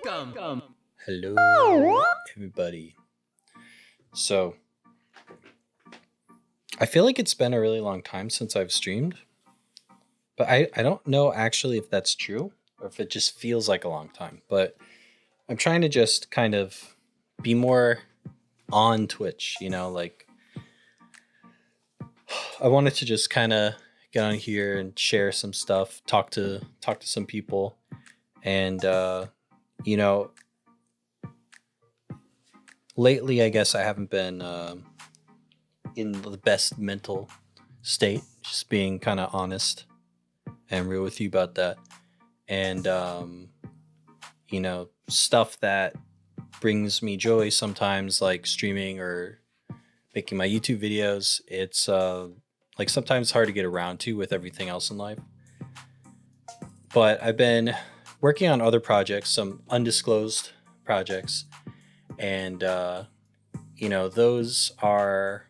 Welcome. Hello, everybody. So, I feel like it's been a really long time since I've streamed, but I don't know actually if that's true or if it just feels like a long time. But I'm trying to just kind of be more on Twitch, like I wanted to just kind of get on here and share some stuff, talk to some people, and lately I guess I haven't been in the best mental state, just being kind of honest and real with you about that. And stuff that brings me joy sometimes, like streaming or making my YouTube videos, it's like sometimes hard to get around to with everything else in life. But I've been working on other projects, some undisclosed projects, and those are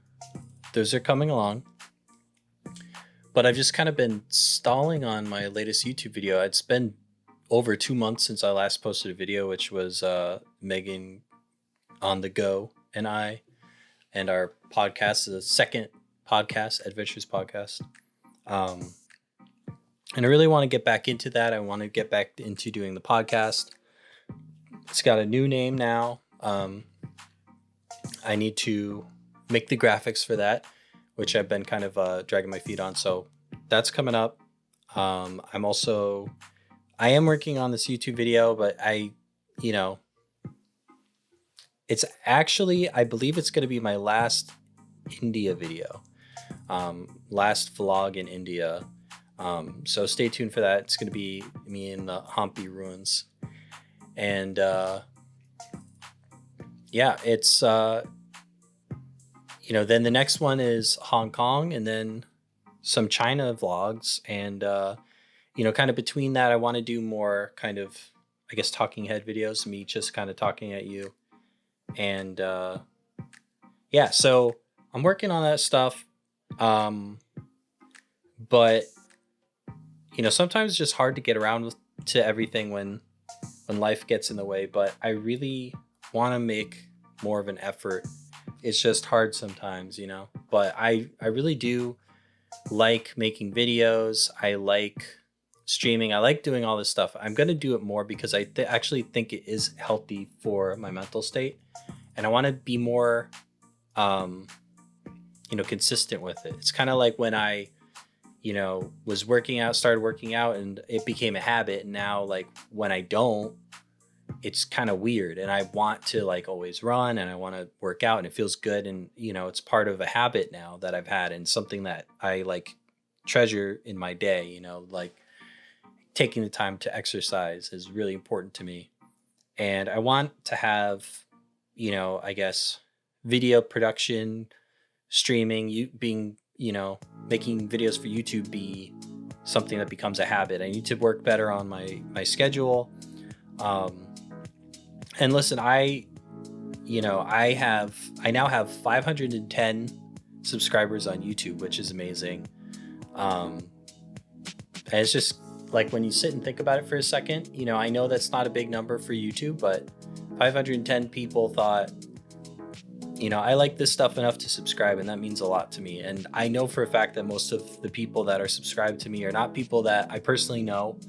coming along. But I've just kind of been stalling on my latest YouTube video. It's been over 2 months since I last posted a video, which was Megan on the Go and I, and our podcast, the second podcast, Adventures podcast. And I really want to get back into that. I want to get back into doing the podcast. It's got a new name now. I need to make the graphics for that, which I've been kind of dragging my feet on. So that's coming up. I am working on this YouTube video, but it's actually, I believe it's going to be my last India video, last vlog in India. So stay tuned for that. It's going to be me in the Hampi ruins. And it's, then the next one is Hong Kong, and then some China vlogs. And, kind of between that, I want to do more kind of, I guess, talking head videos, me just kind of talking at you. And so I'm working on that stuff. But sometimes it's just hard to get around to everything when life gets in the way. But I really want to make more of an effort. It's just hard sometimes, but I really do like making videos. I like streaming. I like doing all this stuff. I'm going to do it more because I actually think it is healthy for my mental state. And I want to be more, consistent with it. It's kind of like when I, started working out, and it became a habit. And now, like, when I don't, it's kind of weird. And I want to always run, and I want to work out, and it feels good. And, it's part of a habit now that I've had, and something that I treasure in my day, taking the time to exercise is really important to me. And I want to have, I guess, video production, streaming, making videos for YouTube be something that becomes a habit. I need to work better on my schedule. And listen, I now have 510 subscribers on YouTube, which is amazing. And it's just like, when you sit and think about it for a second, I know that's not a big number for YouTube, but 510 people thought, I like this stuff enough to subscribe, and that means a lot to me. And I know for a fact that most of the people that are subscribed to me are not people that I personally know.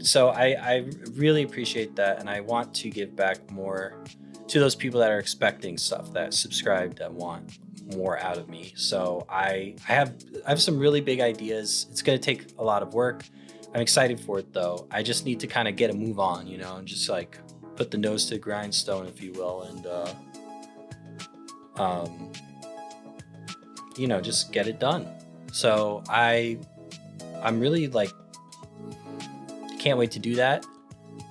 So I really appreciate that, and I want to give back more to those people that are expecting stuff, that subscribe, that want more out of me. So I have some really big ideas. It's going to take a lot of work. I'm excited for it, though. I just need to kind of get a move on, and just put the nose to the grindstone, if you will, and just get it done. So I'm really can't wait to do that.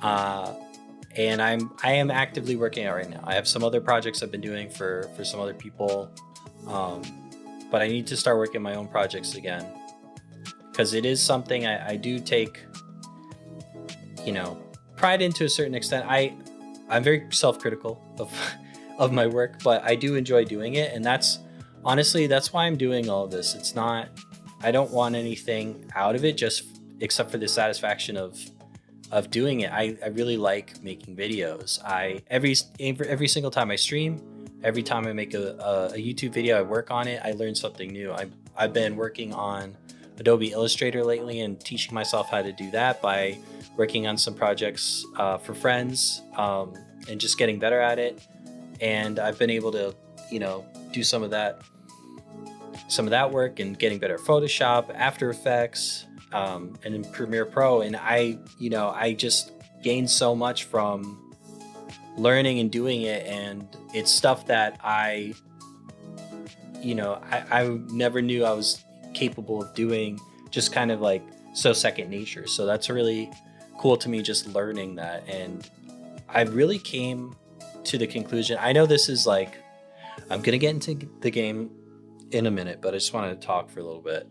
And I am actively working out right now. I have some other projects I've been doing for some other people. But I need to start working my own projects again, because it is something I do take, pride in to a certain extent. I'm very self-critical of my work, but I do enjoy doing it. And that's honestly, that's why I'm doing all of this. It's not I don't want anything out of it, just except for the satisfaction of doing it. I really like making videos. Every single time I stream, every time I make a YouTube video, I work on it, I learn something new. I've been working on Adobe Illustrator lately and teaching myself how to do that by working on some projects for friends, and just getting better at it. And I've been able to, do some of that work and getting better at Photoshop, After Effects, and in Premiere Pro. And I just gained so much from learning and doing it. And it's stuff that I never knew I was capable of doing, just kind of like so second nature. So that's really cool to me, just learning that. And I really came to the conclusion, I know this is like, I'm gonna get into the game in a minute, but I just wanted to talk for a little bit.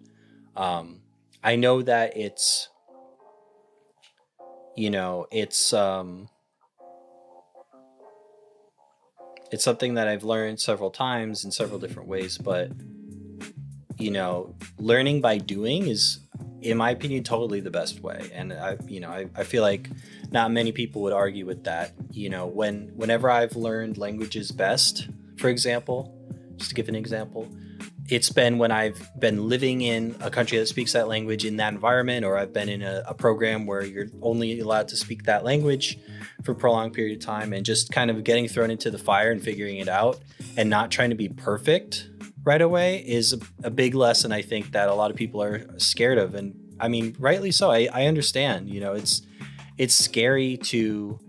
I know that it's something that I've learned several times in several different ways, but learning by doing is, in my opinion, totally the best way. And I feel like not many people would argue with that. Whenever I've learned languages best, for example, just to give an example, it's been when I've been living in a country that speaks that language in that environment, or I've been in a program where you're only allowed to speak that language for a prolonged period of time, and just kind of getting thrown into the fire and figuring it out and not trying to be perfect right away is a big lesson, I think, that a lot of people are scared of. And I mean, rightly so. I understand, it's scary to,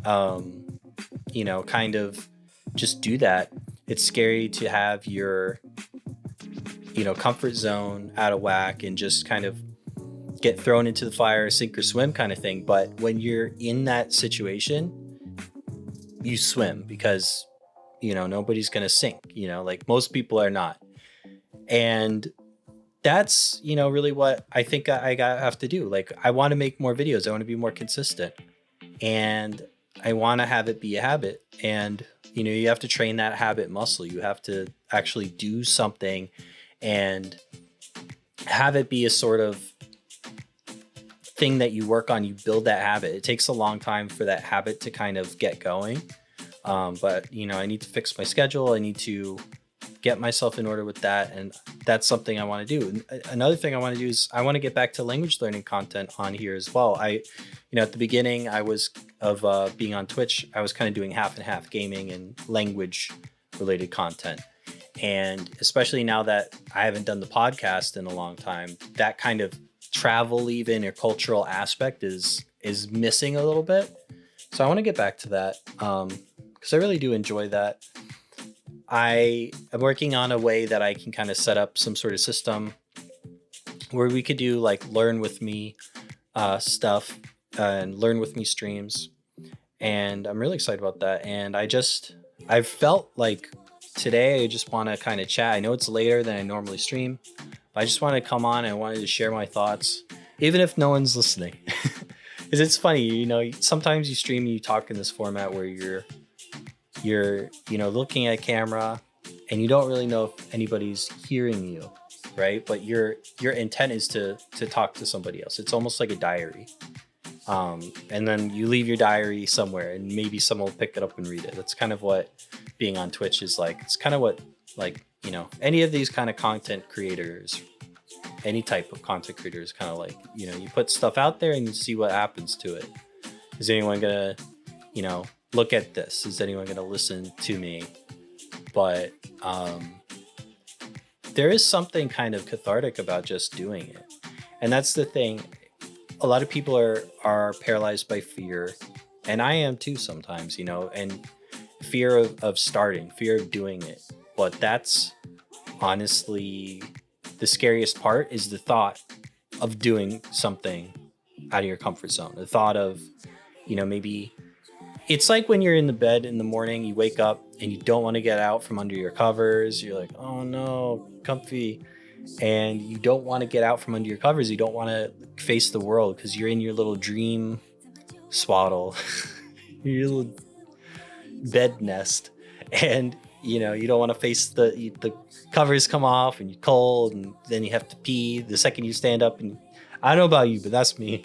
kind of just do that. It's scary to have your, comfort zone out of whack and just kind of get thrown into the fire, sink or swim kind of thing. But when you're in that situation, you swim because, nobody's going to sink, like most people are not. And that's, really what I think I have to do. Like, I want to make more videos. I want to be more consistent, and I want to have it be a habit. And, you have to train that habit muscle. You have to actually do something and have it be a sort of thing that you work on. You build that habit. It takes a long time for that habit to kind of get going. But, I need to fix my schedule. I need to get myself in order with that. And that's something I want to do. Another thing I want to do is I want to get back to language learning content on here as well. At the beginning of being on Twitch, I was kind of doing half and half, gaming and language related content. And especially now that I haven't done the podcast in a long time, that kind of travel, even, or cultural aspect is missing a little bit. So I want to get back to that, because I really do enjoy that. I am working on a way that I can kind of set up some sort of system where we could do like learn with me stuff and learn with me streams. And I'm really excited about that. And I felt like today I just want to kind of chat. I know it's later than I normally stream, but I just want to come on and I wanted to share my thoughts, even if no one's listening. Because it's funny, sometimes you stream and you talk in this format where you're looking at camera and you don't really know if anybody's hearing you, right? But your intent is to talk to somebody else. It's almost like a diary. And then you leave your diary somewhere and maybe someone will pick it up and read it. That's kind of what being on Twitch is like. It's kind of what, like, any of these kind of content creators, any type of content creator is kind of like, you put stuff out there and you see what happens to it. Is anyone gonna, look at this? Is anyone gonna listen to me? But there is something kind of cathartic about just doing it. And that's the thing. A lot of people are paralyzed by fear, and I am too sometimes, and fear of starting, fear of doing it. But that's honestly the scariest part, is the thought of doing something out of your comfort zone. The thought of, maybe it's like when you're in the bed in the morning, you wake up and you don't want to get out from under your covers. You're like, oh no, comfy. And you don't want to get out from under your covers. You don't want to face the world because you're in your little dream swaddle, your little bed nest. And You know, you don't want to face the covers come off and you're cold and then you have to pee the second you stand up. And I don't know about you, but that's me.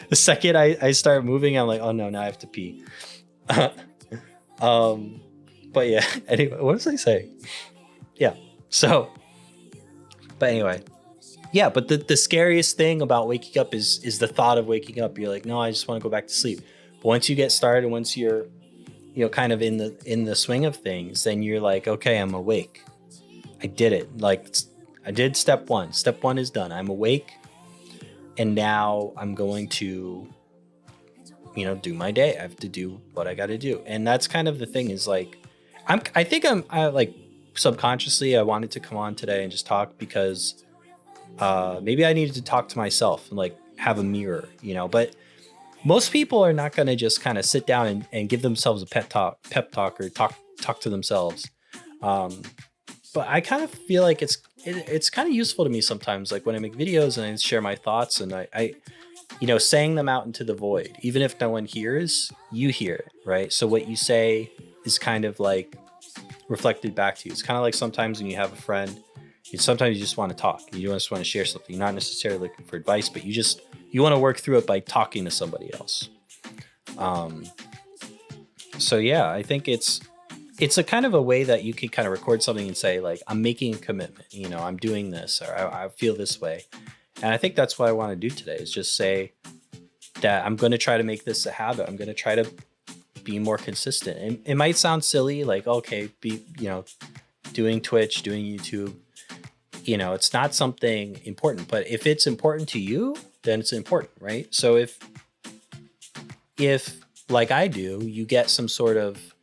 The second I start moving, I'm like, oh no, now I have to pee. But yeah, anyway, what was I saying? Yeah. So, but anyway, yeah, but the scariest thing about waking up is the thought of waking up. You're like, no, I just want to go back to sleep. But once you get started, once you're, you know, kind of in the swing of things, then you're like, okay, I'm awake. I did it. Like, I did step one. Step one is done. I'm awake. And now I'm going to, you know, do my day. I have to do what I got to do. And that's kind of the thing is like, I like subconsciously, I wanted to come on today and just talk because maybe I needed to talk to myself and like have a mirror, you know, but most people are not going to just kind of sit down and give themselves a pep talk or talk to themselves. But I kind of feel like it's kind of useful to me sometimes, like when I make videos and I share my thoughts and I you know, saying them out into the void, even if no one hears, you hear it, right? So what you say is kind of like reflected back to you. It's kind of like sometimes when you have a friend, sometimes you just want to talk. You just want to share something. You're not necessarily looking for advice, but you want to work through it by talking to somebody else. So yeah, I think it's a kind of a way that you can kind of record something and say like, I'm making a commitment, you know, I'm doing this, or I feel this way. And I think that's what I want to do today is just say that I'm going to try to make this a habit. I'm going to try to be more consistent. And it might sound silly, like, okay, you know, doing Twitch, doing YouTube, you know, it's not something important, but if it's important to you, then it's important, right? So if like I do, you get some sort of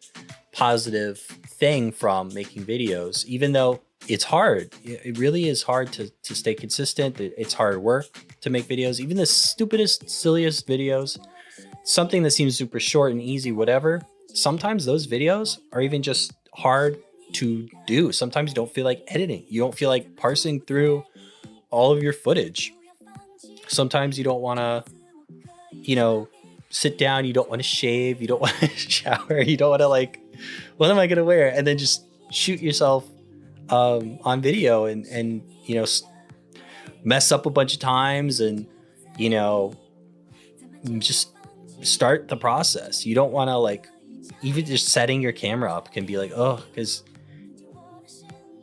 positive thing from making videos, even though it's hard. It really is hard to stay consistent. It's hard work to make videos, even the stupidest, silliest videos, something that seems super short and easy, whatever. Sometimes those videos are even just hard to do. Sometimes you don't feel like editing. You don't feel like parsing through all of your footage. Sometimes you don't want to, you know, sit down. You don't want to shave. You don't want to shower. You don't want to like, what am I going to wear? And then just shoot yourself on video and you know, mess up a bunch of times and, you know, just start the process. You don't want to like, even just setting your camera up can be like, oh, because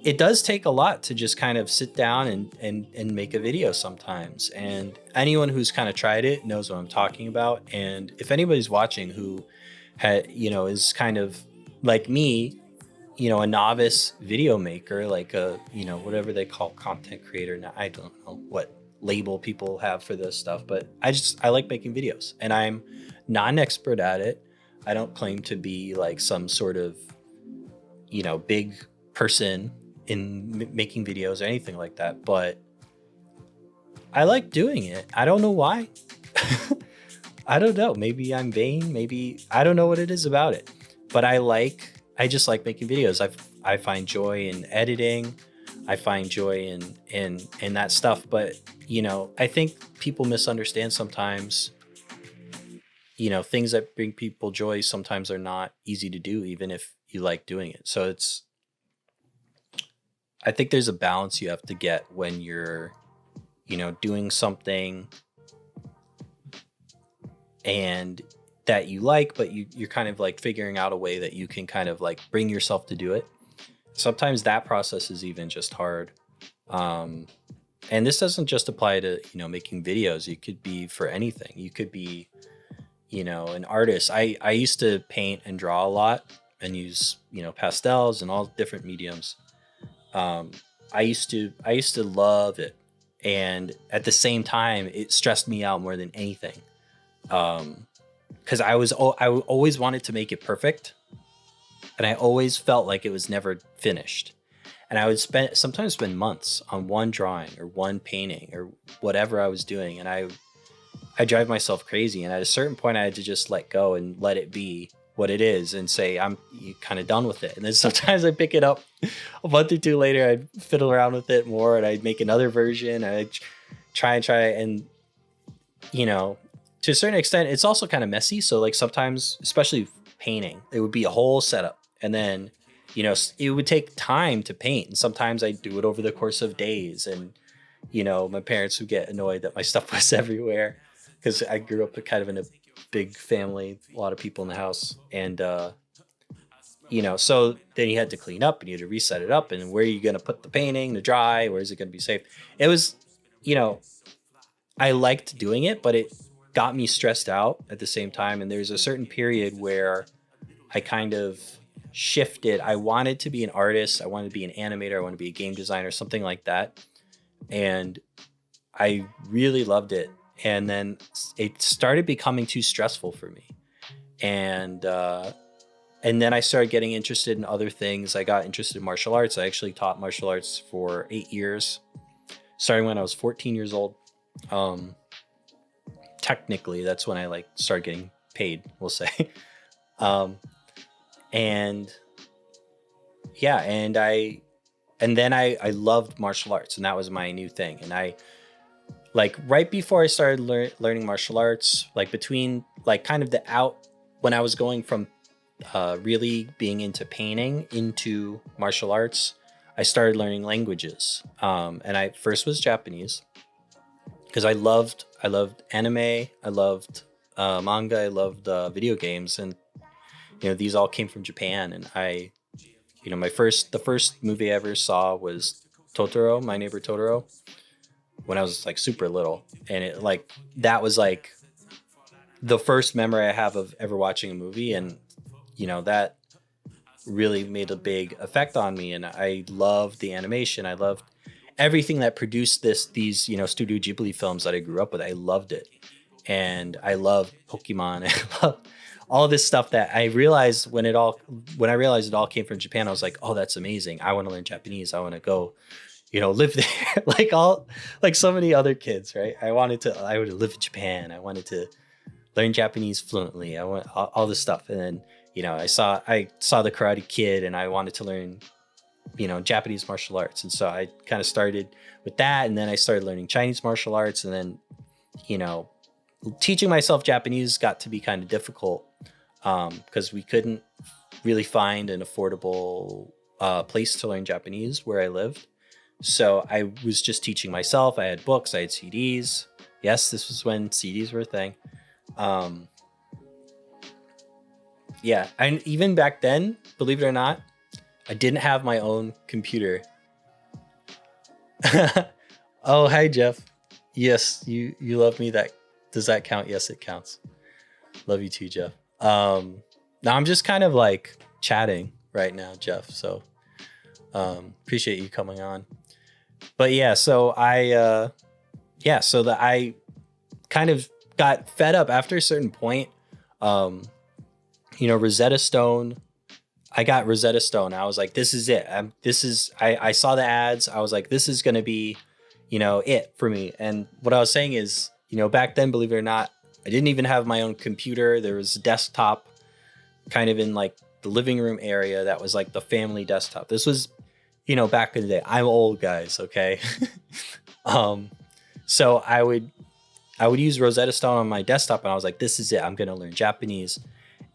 it does take a lot to just kind of sit down and make a video sometimes. And anyone who's kind of tried it knows what I'm talking about. And if anybody's watching who you know, is kind of like me, you know, a novice video maker, like a, you know, whatever they call content creator now, I don't know what label people have for this stuff, but I like making videos and I'm not an expert at it. I don't claim to be like some sort of, you know, big person in making videos or anything like that, but I like doing it. I don't know why. I don't know. Maybe I'm vain. Maybe I don't know what it is about it, but I just like making videos. I find joy in editing. I find joy in that stuff. But, you know, I think people misunderstand sometimes, you know, things that bring people joy sometimes are not easy to do, even if you like doing it. So I think there's a balance you have to get when you're, you know, doing something and that you like, but you're kind of like figuring out a way that you can kind of like bring yourself to do it. Sometimes that process is even just hard. And this doesn't just apply to, you know, making videos. You could be for anything. You could be, you know, an artist. I used to paint and draw a lot and use, you know, pastels and all different mediums. I used to love it. And at the same time, it stressed me out more than anything. Because I always wanted to make it perfect, and I always felt like it was never finished. And I would sometimes spend months on one drawing or one painting or whatever I was doing, and I drive myself crazy. And at a certain point, I had to just let go and let it be what it is, and say I'm kind of done with it. And then sometimes I pick it up a month or two later, I'd fiddle around with it more, and I'd make another version. I'd try, and you know. To a certain extent, it's also kind of messy. So like sometimes, especially painting, it would be a whole setup. And then you know, it would take time to paint. And sometimes I'd do it over the course of days. And, you know, my parents would get annoyed that my stuff was everywhere because I grew up kind of in a big family, a lot of people in the house. And, you know, so then you had to clean up and you had to reset it up. And where are you going to put the painting to dry? Where is it going to be safe? It was, you know, I liked doing it, but it got me stressed out at the same time. And there's a certain period where I kind of shifted. I wanted to be an artist. I wanted to be an animator. I wanted to be a game designer, something like that. And I really loved it. And then it started becoming too stressful for me. And then I started getting interested in other things. I got interested in martial arts. I actually taught martial arts for 8 years, starting when I was 14 years old. Technically, that's when I like started getting paid, we'll say. And yeah, and then I loved martial arts, and that was my new thing. And I, like, right before I started learning martial arts, like between like kind of when I was going from really being into painting into martial arts, I started learning languages. And I first was Japanese because I loved anime, I loved manga, I loved video games, and you know, these all came from Japan. And I, you know, the first movie I ever saw was Totoro, My Neighbor Totoro, when I was like super little. And it like, that was like the first memory I have of ever watching a movie. And, you know, that really made a big effect on me. And I loved the animation. I loved everything that produced these, you know, Studio Ghibli films that I grew up with. I loved it. And I loved Pokemon. I loved all this stuff that I realized when I realized it all came from Japan. I was like, oh, that's amazing. I want to learn Japanese. I want to go, you know, live there like so many other kids, right? I would live in Japan. I wanted to learn Japanese fluently. I want all this stuff. And then, you know, I saw the Karate Kid, and I wanted to learn, you know, Japanese martial arts. And so I kind of started with that. And then I started learning Chinese martial arts. And then, you know, teaching myself Japanese got to be kind of difficult because we couldn't really find an affordable place to learn Japanese where I lived. So I was just teaching myself. I had books, I had CDs. Yes, this was when CDs were a thing. Yeah, and even back then, believe it or not, I didn't have my own computer. Oh, hi, Jeff. Yes, you love me. Does that count? Yes, it counts. Love you too, Jeff. Now I'm just kind of like chatting right now, Jeff. So appreciate you coming on. But yeah, so I kind of got fed up after a certain point. You know, Rosetta Stone. I got Rosetta Stone. I was like, this is it. I saw the ads. I was like, this is going to be, you know, it for me. And what I was saying is, you know, back then, believe it or not, I didn't even have my own computer. There was a desktop kind of in like the living room area that was like the family desktop. This was, you know, back in the day. I'm old, guys, okay? So I would use Rosetta Stone on my desktop, and I was like, this is it. I'm going to learn Japanese.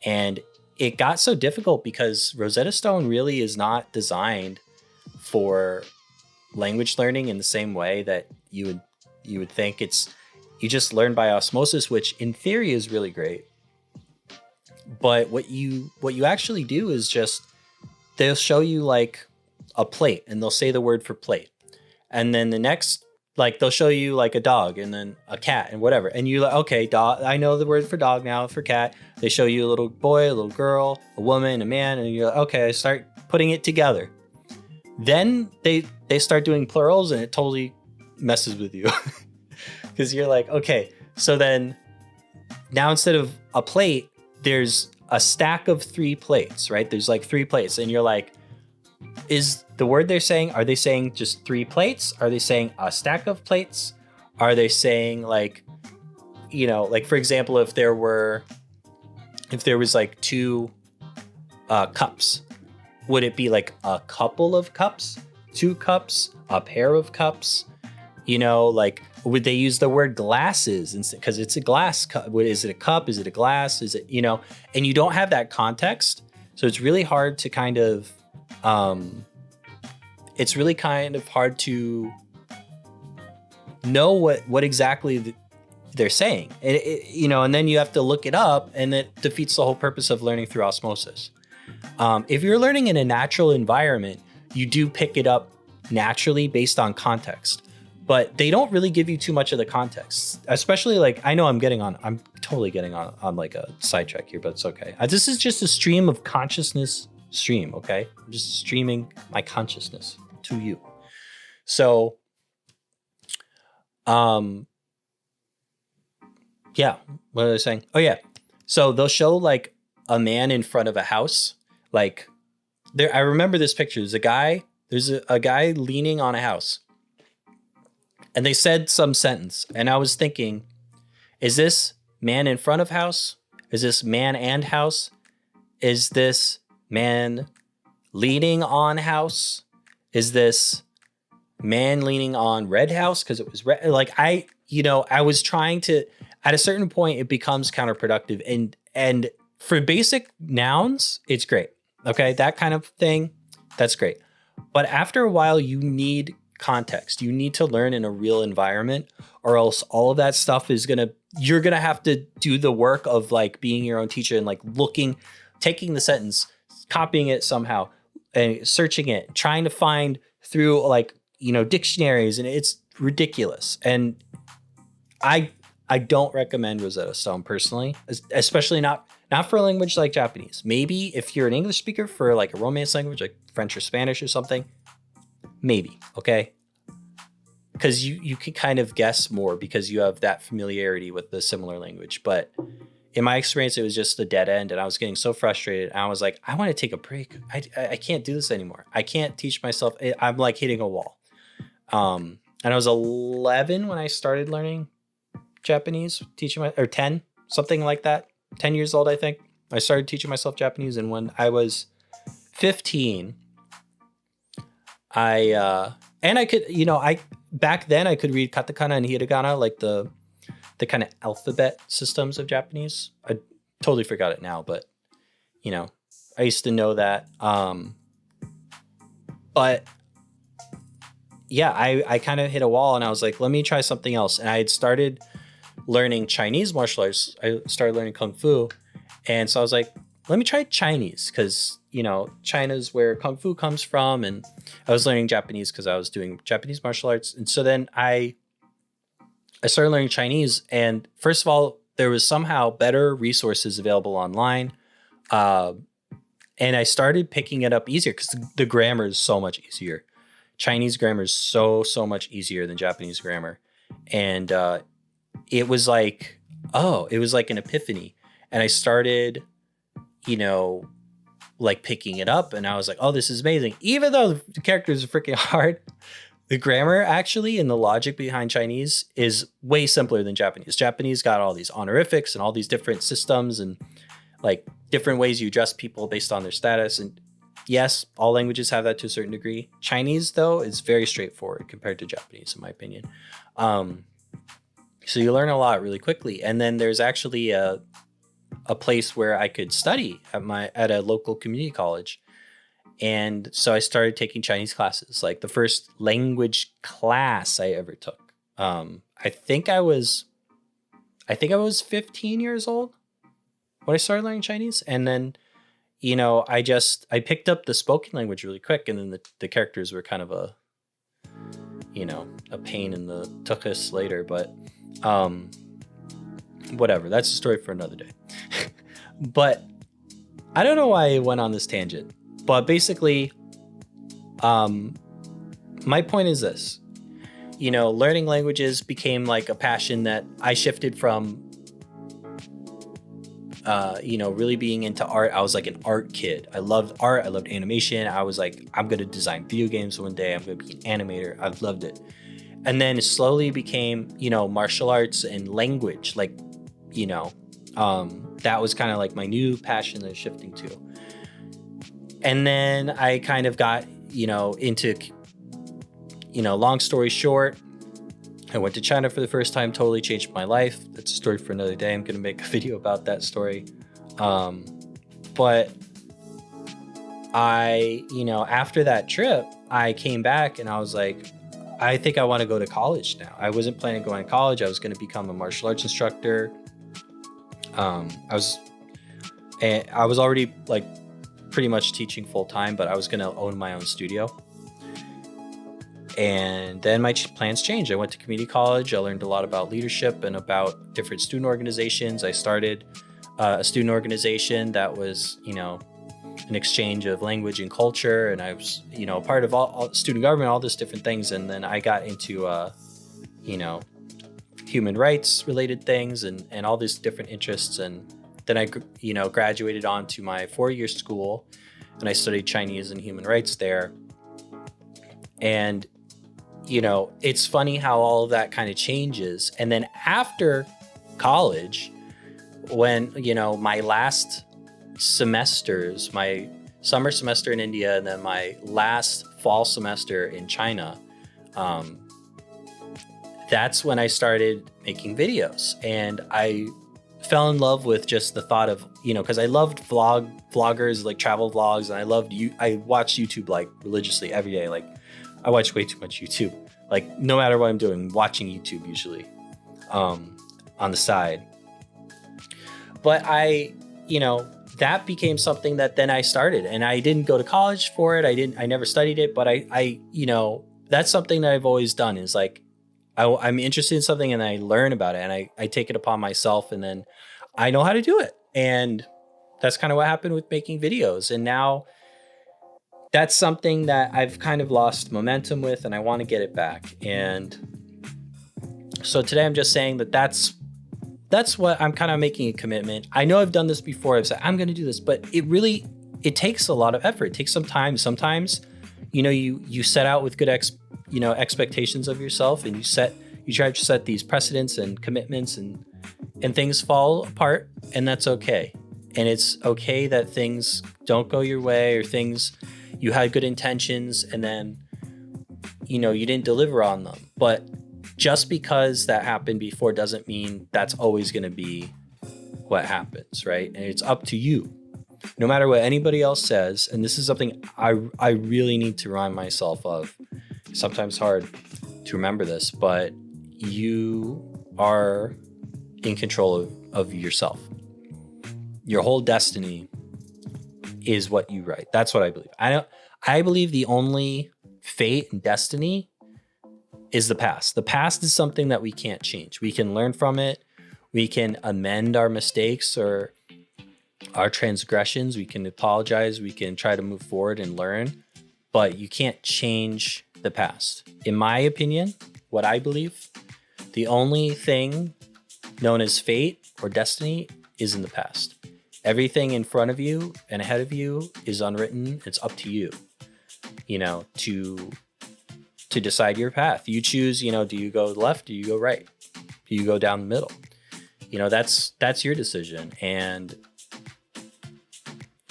And it got so difficult because Rosetta Stone really is not designed for language learning in the same way that you would think. You just learn by osmosis, which in theory is really great. But what you actually do is just, they'll show you like a plate, and they'll say the word for plate. And then the next, like, they'll show you like a dog and then a cat and whatever. And you're like, okay, dog, I know the word for dog now. For cat, they show you a little boy, a little girl, a woman, a man. And you're like, okay, I start putting it together. Then they start doing plurals, and it totally messes with you. Because you're like, okay, so then now instead of a plate, there's a stack of 3 plates, right? There's like 3 plates. And you're like, is the word they're saying, are they saying just 3 plates? Are they saying a stack of plates? Are they saying like, you know, like for example, if there was like 2 cups, would it be like a couple of cups, 2 cups, a pair of cups? You know, like, would they use the word glasses instead? Because it's a glass cup. Is it a cup? Is it a glass? Is it, you know, and you don't have that context. So it's really hard to kind of it's really kind of hard to know what exactly they're saying. And then you have to look it up, and it defeats the whole purpose of learning through osmosis. If you're learning in a natural environment, you do pick it up naturally based on context, but they don't really give you too much of the context, especially like, I know I'm totally getting on like a sidetrack here, but it's okay. This is just a stream of consciousness stream. Okay. I'm just streaming my consciousness to you. So, yeah, what was I saying? Oh yeah. So they'll show like a man in front of a house. Like I remember this picture. There's a guy leaning on a house, and they said some sentence. And I was thinking, is this man in front of house? Is this man and house? Is this man leaning on house? Is this man leaning on red house? Cause it was red. Like I was trying to, at a certain point, it becomes counterproductive. And for basic nouns, it's great. Okay. That kind of thing, that's great. But after a while, you need context. You need to learn in a real environment, or else all of that stuff you're going to have to do the work of like being your own teacher and like taking the sentence, copying it somehow and searching it, trying to find through like, dictionaries, and it's ridiculous. And I don't recommend Rosetta Stone personally, especially not for a language like Japanese. Maybe if you're an English speaker for like a Romance language like French or Spanish or something, maybe, okay? Because you can kind of guess more because you have that familiarity with the similar language. But in my experience, it was just a dead end, and I was getting so frustrated. I was like, I want to take a break. I can't do this anymore. I can't teach myself. I'm like hitting a wall. And I was 11 when I started learning Japanese, or 10, something like that. 10 years old, I think. I started teaching myself Japanese, and when I was 15, back then I could read katakana and hiragana, like the kind of alphabet systems of Japanese. I totally forgot it now, but I used to know that. But yeah, I kind of hit a wall, and I was like, let me try something else. And I had started learning Chinese martial arts. I started learning Kung Fu. And so I was like, let me try Chinese, because, China's where Kung Fu comes from. And I was learning Japanese because I was doing Japanese martial arts. And so then I started learning Chinese. And first of all, there was somehow better resources available online. And I started picking it up easier because the grammar is so much easier. Chinese grammar is so much easier than Japanese grammar. And it was like an epiphany. And I started, like picking it up, and I was like, oh, this is amazing. Even though the characters are freaking hard, the grammar actually and the logic behind Chinese is way simpler than Japanese. Japanese got all these honorifics and all these different systems and like different ways you address people based on their status. And yes, all languages have that to a certain degree. Chinese, though, is very straightforward compared to Japanese, in my opinion. So you learn a lot really quickly. And then there's actually a place where I could study at a local community college. And so I started taking Chinese classes, like the first language class I ever took. I think I was 15 years old when I started learning Chinese. And then, I picked up the spoken language really quick. And then the characters were kind of a pain in the tuchus later, but whatever. That's a story for another day. But I don't know why I went on this tangent, but basically, my point is this, learning languages became like a passion that I shifted from, really being into art. I was like an art kid. I loved art. I loved animation. I was like, I'm going to design video games one day. I'm going to be an animator. I loved it. And then it slowly became, martial arts and language, like, that was kind of like my new passion that I was shifting to. And then I kind of got, into, long story short, I went to China for the first time, totally changed my life. That's a story for another day. I'm going to make a video about that story. But after that trip, I came back and I was like, I think I want to go to college now. I wasn't planning on going to college. I was going to become a martial arts instructor. I was already like pretty much teaching full time, but I was going to own my own studio. And then my plans changed. I went to community college. I learned a lot about leadership and about different student organizations. I started a student organization that was, an exchange of language and culture. And I was, part of all student government, all these different things. And then I got into, human rights related things and all these different interests. And then I, graduated on to my 4-year school and I studied Chinese and human rights there. And it's funny how all of that kind of changes. And then after college, when, my last semesters, my summer semester in India, and then my last fall semester in China, that's when I started making videos. And I fell in love with just the thought of, because I loved vloggers, like travel vlogs. And I watched YouTube like religiously every day. Like, I watch way too much YouTube. Like no matter what I'm doing, watching YouTube usually on the side. But that became something that then I started, and I didn't go to college for it. I never studied it, but I that's something that I've always done is like, I'm interested in something and I learn about it and I take it upon myself and then I know how to do it. And that's kind of what happened with making videos. And now that's something that I've kind of lost momentum with and I want to get it back. And so today I'm just saying that's what I'm kind of making a commitment. I know I've done this before. I've said, I'm going to do this, but it takes a lot of effort. It takes some time. Sometimes, you set out with good expectations of yourself and you try to set these precedents and commitments and things fall apart, and that's okay. And it's okay that things don't go your way or you had good intentions and then, you didn't deliver on them. But just because that happened before doesn't mean that's always going to be what happens, right? And it's up to you. No matter what anybody else says, and this is something I really need to remind myself of. It's sometimes hard to remember this, but you are in control of yourself. Your whole destiny is what you write. That's what I believe. I believe the only fate and destiny is the past. The past is something that we can't change. We can learn from it. We can amend our mistakes or our transgressions. We can apologize. We can try to move forward and learn, but you can't change the past. In my opinion, what I believe, the only thing known as fate or destiny is in the past. Everything in front of you and ahead of you is unwritten. It's up to you, to decide your path. You choose, do you go left? Do you go right? Do you go down the middle? That's your decision. And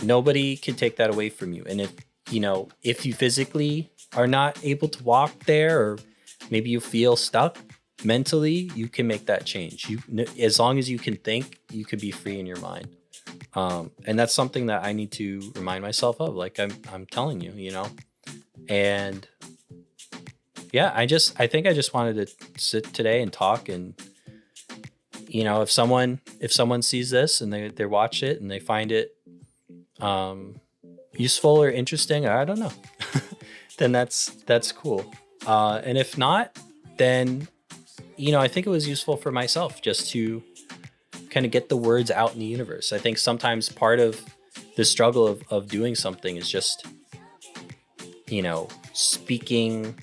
nobody can take that away from you. And if you physically are not able to walk there, or maybe you feel stuck mentally, you can make that change. As long as you can think, you could be free in your mind. And that's something that I need to remind myself of. Like I'm telling you, and yeah, I think I just wanted to sit today and talk. And, if someone sees this and they watch it and they find it, useful or interesting, I don't know, then that's cool. And if not, then, I think it was useful for myself just to kind of get the words out in the universe. I think sometimes part of the struggle of doing something is just, speaking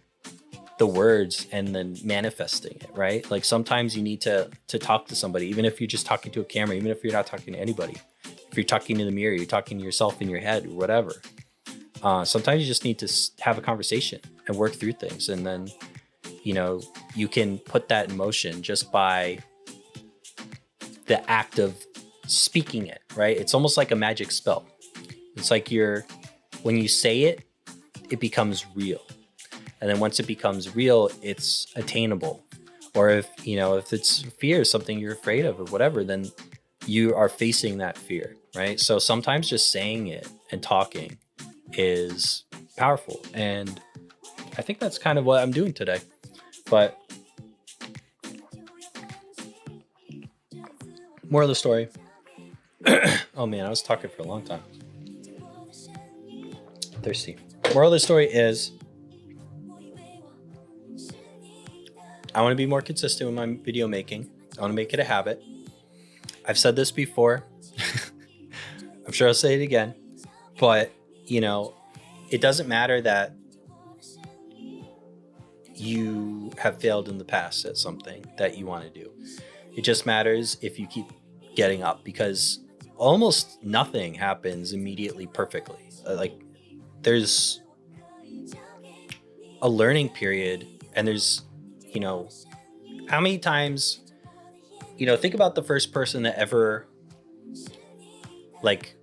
the words and then manifesting it, right? Like sometimes you need to talk to somebody, even if you're just talking to a camera, even if you're not talking to anybody. If you're talking to the mirror, you're talking to yourself in your head or whatever. Sometimes you just need to have a conversation and work through things. And then, you can put that in motion just by the act of speaking it, right? It's almost like a magic spell. It's like when you say it, it becomes real. And then once it becomes real, it's attainable. Or if it's fear, something you're afraid of or whatever, then you are facing that fear, right? So sometimes just saying it and talking is powerful. And I think that's kind of what I'm doing today. But moral of the story. Oh man, I was talking for a long time. Thirsty. Moral of the story is I want to be more consistent with my video making. I want to make it a habit. I've said this before. I'm sure I'll say it again. But, you know, it doesn't matter that you have failed in the past at something that you want to do. It just matters if you keep getting up, because almost nothing happens immediately perfectly. Like, there's a learning period, and there's, you know, how many times, you know, think about the first person that ever, like,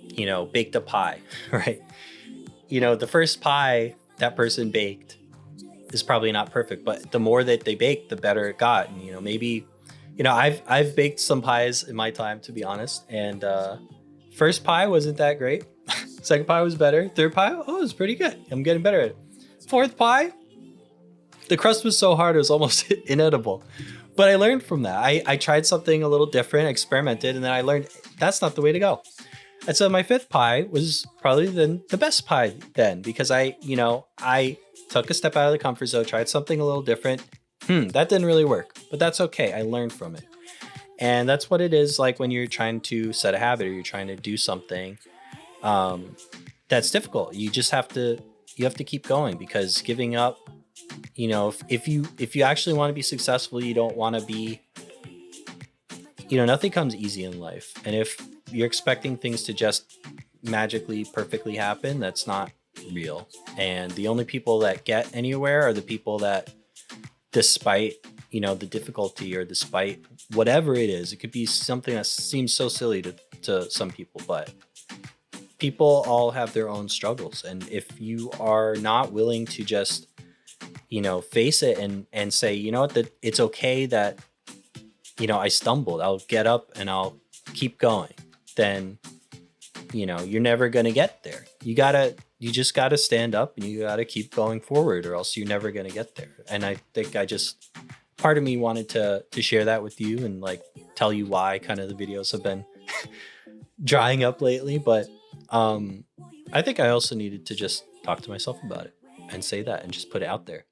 you know, baked a pie, right? You know, the first pie that person baked is probably not perfect, but the more that they baked, the better it got. And, you know, maybe, you know, I've baked some pies in my time, to be honest. And first pie wasn't that great. Second pie was better. Third pie, oh, it was pretty good. I'm getting better at it. Fourth pie, the crust was so hard it was almost inedible. But I learned from that. I tried something a little different, experimented, and then I learned that's not the way to go. And so my fifth pie was probably the best pie then, because I took a step out of the comfort zone, tried something a little different. That didn't really work, but that's okay. I learned from it. And that's what it is like when you're trying to set a habit, or you're trying to do something that's difficult. You just have to keep going, because giving up, you know, if you actually want to be successful, you don't want to be, you know, nothing comes easy in life. And if you're expecting things to just magically, perfectly happen, that's not real. And the only people that get anywhere are the people that, despite, you know, the difficulty, or despite whatever it is, it could be something that seems so silly to some people, but people all have their own struggles. And if you are not willing to just, you know, face it and say, you know what, that it's okay that, you know, I stumbled, I'll get up and I'll keep going, then, you know, you're never going to get there. You just gotta stand up, and you gotta keep going forward, or else you're never going to get there. And I think part of me wanted to share that with you, and like tell you why kind of the videos have been drying up lately. But I think I also needed to just talk to myself about it and say that, and just put it out there.